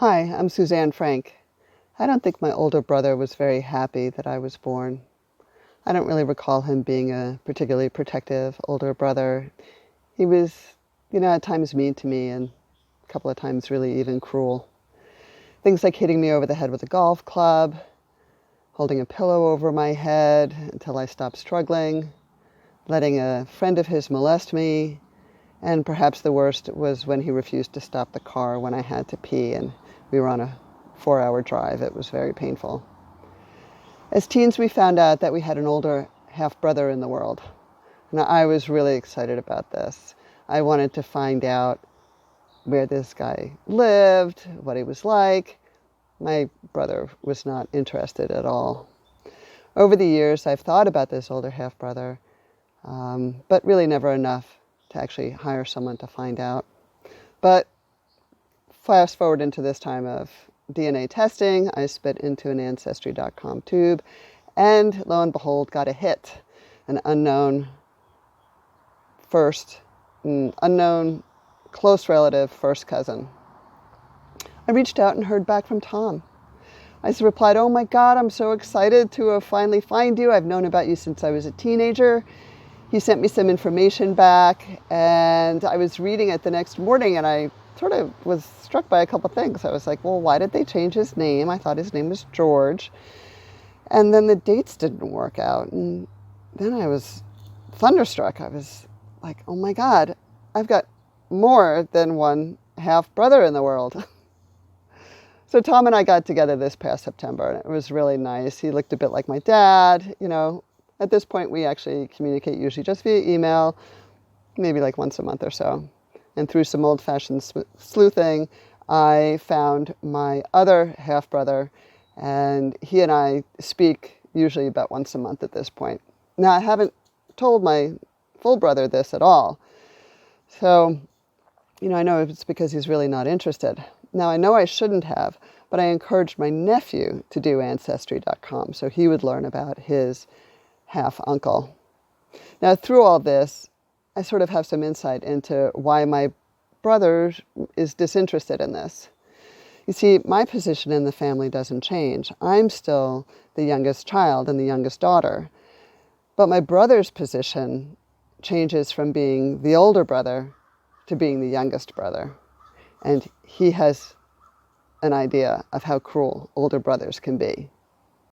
Hi, I'm Suzanne Frank. I don't think my older brother was very happy that I was born. I don't really recall him being a particularly protective older brother. He was, at times mean to me and a couple of times really even cruel. Things like hitting me over the head with a golf club, holding a pillow over my head until I stopped struggling, letting a friend of his molest me, and perhaps the worst was when he refused to stop the car when I had to pee and we were on a 4-hour drive. It was very painful. As teens, we found out that we had an older half-brother in the world. And I was really excited about this. I wanted to find out where this guy lived, what he was like. My brother was not interested at all. Over the years, I've thought about this older half-brother, but really never enough to actually hire someone to find out. But fast forward into this time of DNA testing, I spit into an Ancestry.com tube, and lo and behold, got a hit. An unknown close relative, first cousin. I reached out and heard back from Tom. I replied, "Oh my God, I'm so excited to finally find you. I've known about you since I was a teenager." He sent me some information back, and I was reading it the next morning, and I sort of was struck by a couple things. I was like, well, why did they change his name? I thought his name was George. And then the dates didn't work out. And then I was thunderstruck. I was like, oh my God, I've got more than one half brother in the world. So Tom and I got together this past September, and it was really nice. He looked a bit like my dad. At this point, we actually communicate usually just via email, maybe like once a month or so. And through some old-fashioned sleuthing, I found my other half-brother, and he and I speak usually about once a month at this point. Now, I haven't told my full brother this at all. So, I know it's because he's really not interested. Now, I know I shouldn't have, but I encouraged my nephew to do Ancestry.com so he would learn about his half-uncle. Now, through all this, I sort of have some insight into why my brother is disinterested in this. You see, my position in the family doesn't change. I'm still the youngest child and the youngest daughter. But my brother's position changes from being the older brother to being the youngest brother. And he has an idea of how cruel older brothers can be.